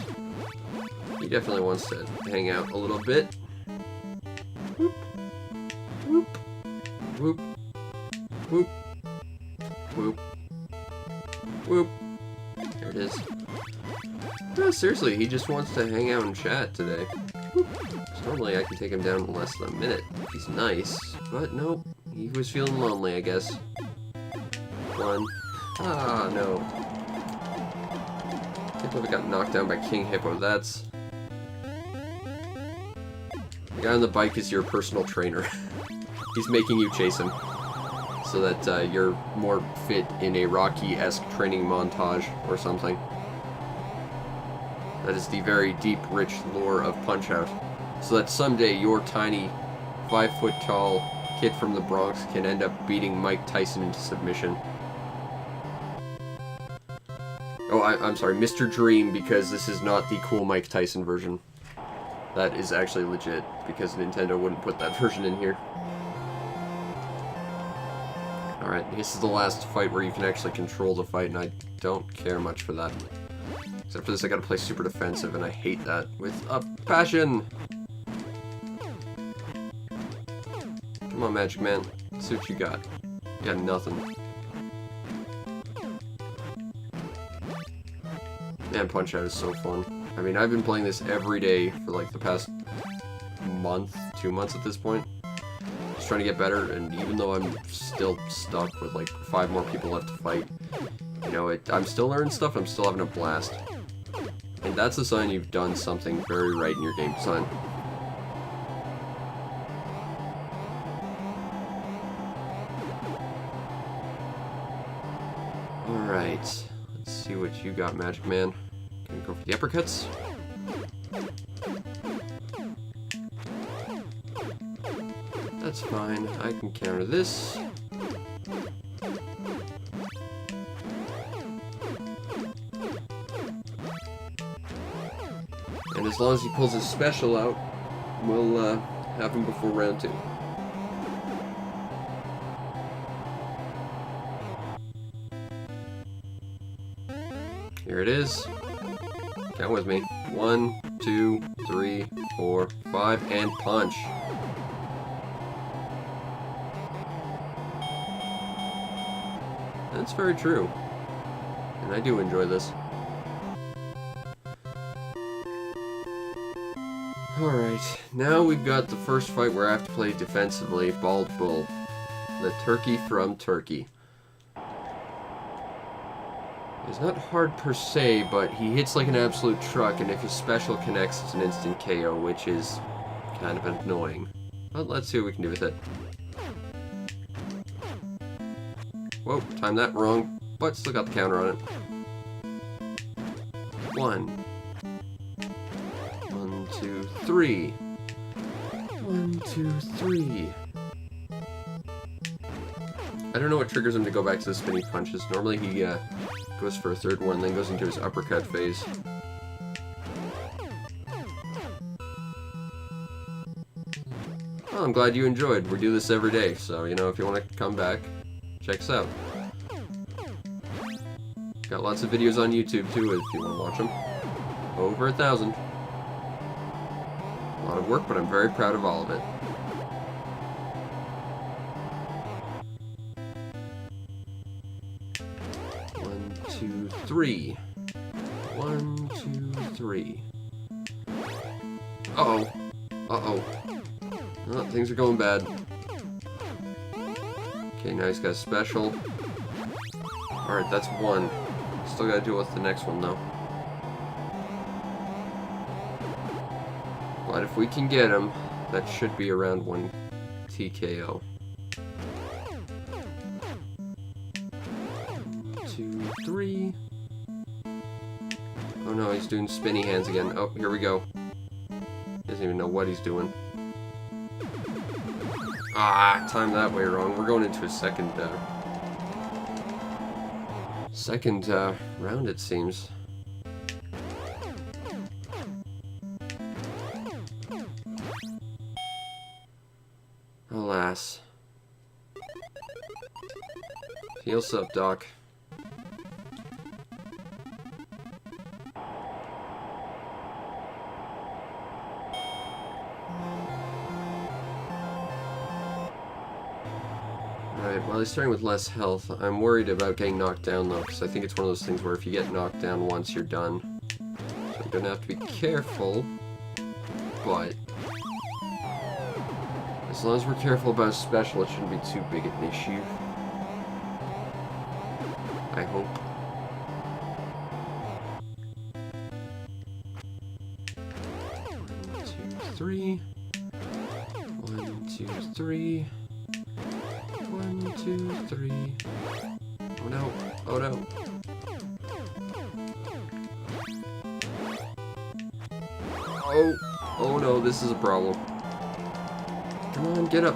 He definitely wants to hang out a little bit. Whoop. Whoop. Whoop. Whoop. Whoop. Whoop. There it is. No, seriously, he just wants to hang out and chat today. Whoop. Normally I can take him down in less than a minute if he's nice, but nope. He was feeling lonely, I guess. One. Ah, no. I can't believe I got knocked down by King Hippo. That's... The guy on the bike is your personal trainer. He's making you chase him, so that you're more fit in a Rocky-esque training montage or something. That is the very deep, rich lore of Punch-Out! So that someday your tiny, 5-foot-tall kid from the Bronx can end up beating Mike Tyson into submission. Oh, I'm sorry, Mr. Dream, because this is not the cool Mike Tyson version. That is actually legit, because Nintendo wouldn't put that version in here. Alright, this is the last fight where you can actually control the fight, and I don't care much for that. Except for this, I gotta play super defensive, and I hate that with a passion! Come on, Magic Man. See what you got. You got nothing. Man, Punch-Out! Is so fun. I mean, I've been playing this every day for like the past month, 2 months at this point. Just trying to get better, and even though I'm still stuck with like 5 more people left to fight, you know, I'm still learning stuff, I'm still having a blast. And that's a sign you've done something very right in your game design. Alright, let's see what you got, Magic Man. Gonna go for the uppercuts. That's fine, I can counter this. And as long as he pulls his special out, we'll have him before round 2. Here it is. Count with me. 1, 2, 3, 4, 5, and punch. That's very true. And I do enjoy this. Alright, now we've got the first fight where I have to play defensively, Bald Bull. The turkey from Turkey. It's not hard per se, but he hits like an absolute truck, and if his special connects, it's an instant KO, which is kind of annoying. But let's see what we can do with it. Whoa, timed that wrong, but still got the counter on it. 1, 2, 3. 1, 2, 3. I don't know what triggers him to go back to the spinning punches. Normally he goes for a third one, then goes into his uppercut phase. Well, I'm glad you enjoyed. We do this every day, so, you know, if you want to come back, check us out. Got lots of videos on YouTube, too, if you want to watch them. Over 1,000. A lot of work, but I'm very proud of all of it. One, 2, 3. 1, 2, 3. Uh-oh. Uh-oh. Oh, things are going bad. Okay, now he's got a special. Alright, that's 1. Still gotta deal with the next one, though. But if we can get him, that should be around 1 TKO. 2, 3. Oh no, he's doing spinny hands again. Oh, here we go. Doesn't even know what he's doing. Ah, timed that way wrong. We're going into a second round, it seems. Alas. Heals up, Doc. Alright, well, he's starting with less health. I'm worried about getting knocked down, though, because I think it's one of those things where if you get knocked down once, you're done. So I'm gonna have to be careful, but as long as we're careful about special, it shouldn't be too big an issue. I hope. One, two, three. 1, 2, 3. 1, 2, 3. Oh no. Oh no. Oh. Oh no, this is a problem. Come on, get up.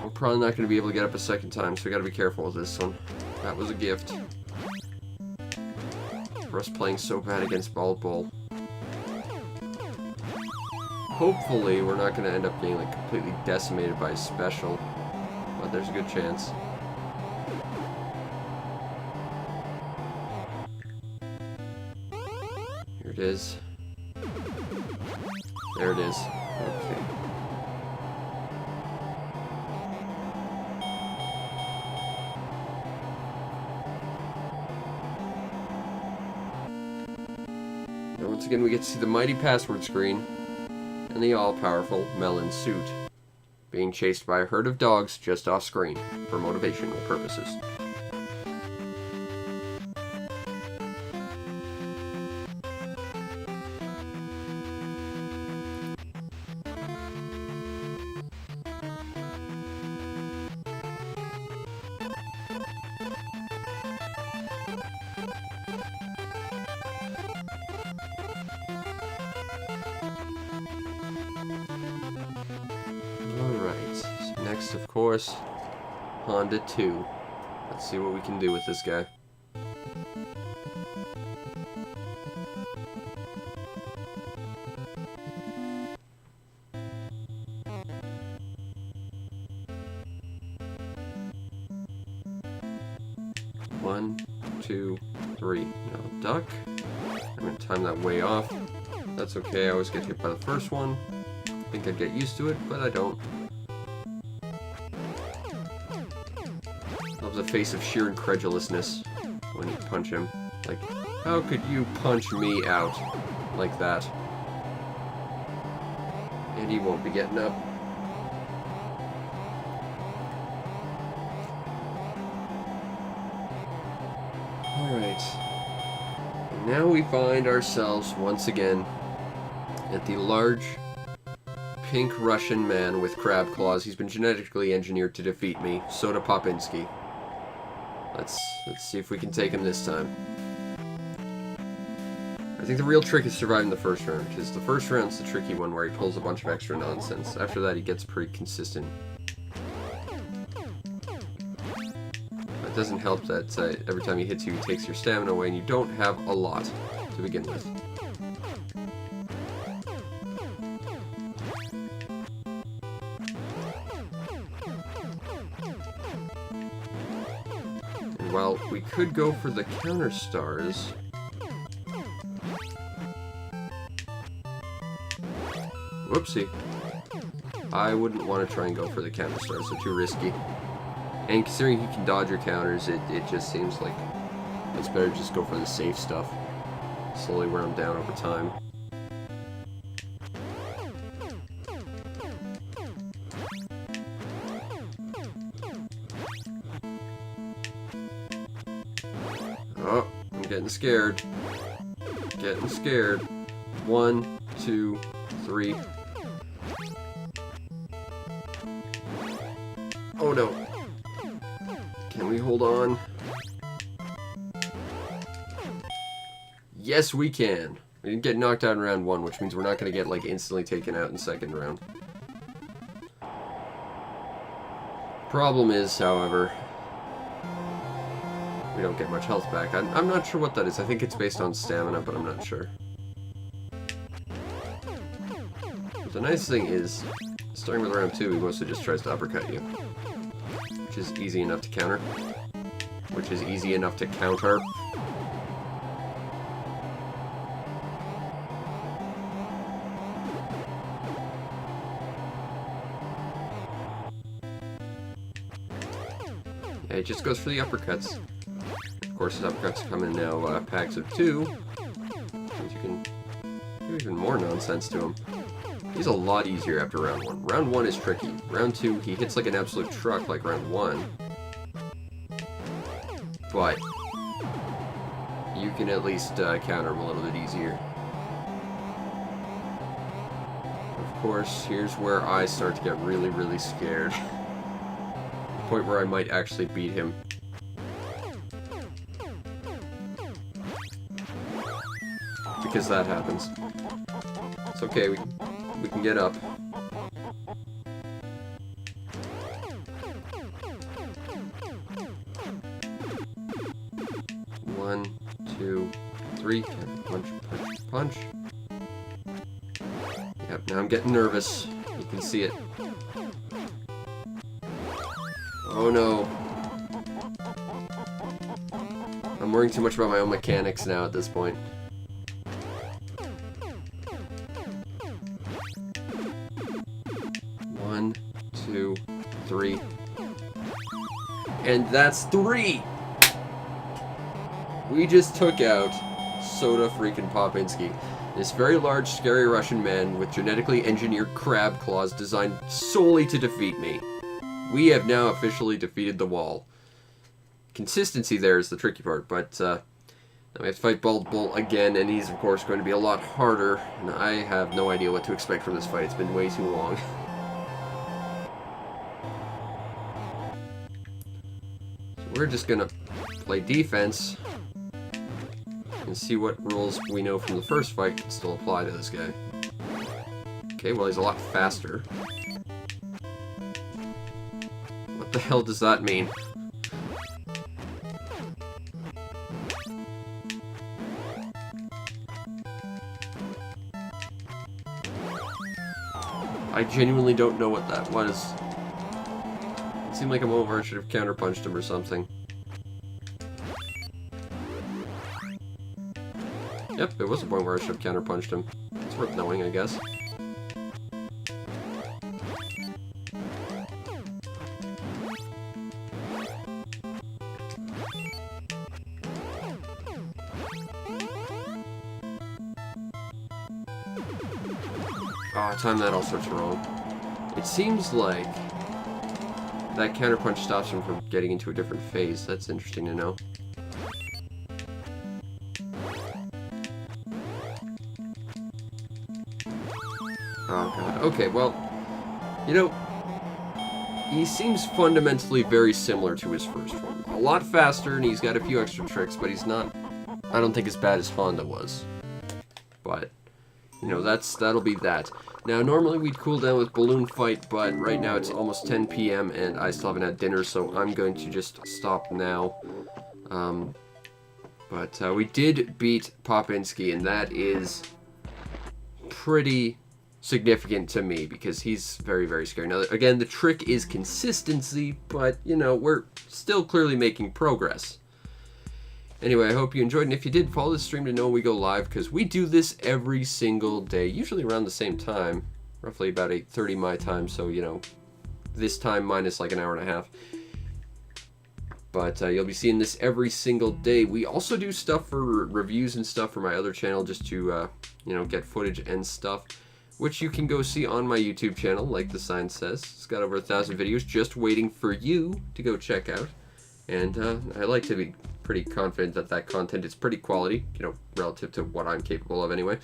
We're probably not going to be able to get up a second time, so we got to be careful with this one. That was a gift. For us playing so bad against Bald Bull. Hopefully, we're not going to end up getting like completely decimated by a special, but there's a good chance. Here it is. There it is. Okay. And once again, we get to see the mighty password screen and the all-powerful Melon suit being chased by a herd of dogs just off-screen for motivational purposes. Alright, so next, of course, Honda 2. Let's see what we can do with this guy. One, two, three. Now duck. I'm gonna time that way off. That's okay, I always get hit by the first one. I think I'd get used to it, but I don't. Love the face of sheer incredulousness when you punch him. Like, how could you punch me out like that? And he won't be getting up. Alright. Now we find ourselves once again at the large pink Russian man with crab claws. He's been genetically engineered to defeat me. Soda Popinski. Let's see if we can take him this time. I think the real trick is surviving the first round, because the first round's the tricky one where he pulls a bunch of extra nonsense. After that, he gets pretty consistent. It doesn't help that every time he hits you, he takes your stamina away, and you don't have a lot to begin with. And while we could go for the counter stars, whoopsie, I wouldn't want to try and go for the counter stars, they're too risky. And considering he can dodge your counters, it just seems like it's better to just go for the safe stuff. Slowly wear him down over time. Oh, I'm getting scared. Getting scared. 1, 2, 3. Oh no. Can we hold on? Yes, we can. We didn't get knocked out in round 1, which means we're not going to get, like, instantly taken out in second round. Problem is, however, we don't get much health back. I'm not sure what that is. I think it's based on stamina, but I'm not sure. The nice thing is, starting with round 2, he mostly just tries to uppercut you. Which is easy enough to counter. Yeah, he just goes for the uppercuts. Of course, his uppercuts come in now packs of 2. Means you can do even more nonsense to him. He's a lot easier after round 1. Round 1 is tricky. Round 2, he hits like an absolute truck like round 1. But you can at least counter him a little bit easier. Of course, here's where I start to get really, really scared. The point where I might actually beat him. Because that happens. It's okay, we can get up. One, two, three. Punch, punch, punch. Yep, now I'm getting nervous. You can see it. Oh no. I'm worrying too much about my own mechanics now at this point. One, two, three. And that's 3! We just took out Soda freaking Popinski. This very large, scary Russian man with genetically engineered crab claws designed solely to defeat me. We have now officially defeated the wall. Consistency there is the tricky part, but now we have to fight Bald Bull again, and he's of course going to be a lot harder, and I have no idea what to expect from this fight. It's been way too long. So we're just gonna play defense and see what rules we know from the first fight can still apply to this guy. Okay, well he's a lot faster. What the hell does that mean? I genuinely don't know what that was. It seemed like a moment where I should have counterpunched him or something. Yep, there was a point where I should have counterpunched him. It's worth knowing, I guess. Oh, I timed that all sorts of wrong. It seems like that counterpunch stops him from getting into a different phase. That's interesting to know. Oh god. Okay, well, you know, he seems fundamentally very similar to his first form. A lot faster, and he's got a few extra tricks, but he's not, I don't think, as bad as Honda was. But, you know, that'll be that. Now, normally we'd cool down with Balloon Fight, but right now it's almost 10 p.m. and I still haven't had dinner, so I'm going to just stop now. But we did beat Popinski, and that is pretty significant to me, because he's very, very scary. Now, again, the trick is consistency, but, you know, we're still clearly making progress. Anyway, I hope you enjoyed, and if you did, follow the stream to know when we go live, because we do this every single day, usually around the same time, roughly about 8:30 my time, so, you know, this time minus like an hour and a half. But you'll be seeing this every single day. We also do stuff for reviews and stuff for my other channel, just to, you know, get footage and stuff, which you can go see on my YouTube channel, like the sign says. It's got over 1,000 videos just waiting for you to go check out. And I like to be pretty confident that that content is pretty quality, you know, relative to what I'm capable of anyway.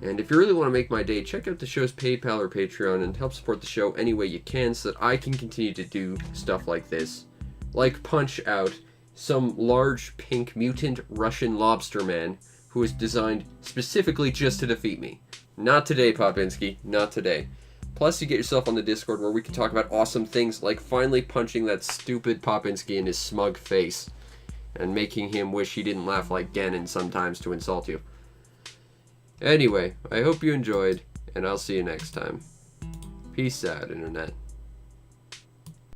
And if you really want to make my day, check out the show's PayPal or Patreon and help support the show any way you can so that I can continue to do stuff like this, like Punch Out some large pink mutant Russian lobster man who is designed specifically just to defeat me. Not today, Popinski. Not today. Plus, you get yourself on the Discord where we can talk about awesome things like finally punching that stupid Popinski in his smug face and making him wish he didn't laugh like Ganon sometimes to insult you. Anyway, I hope you enjoyed, and I'll see you next time. Peace out, Internet.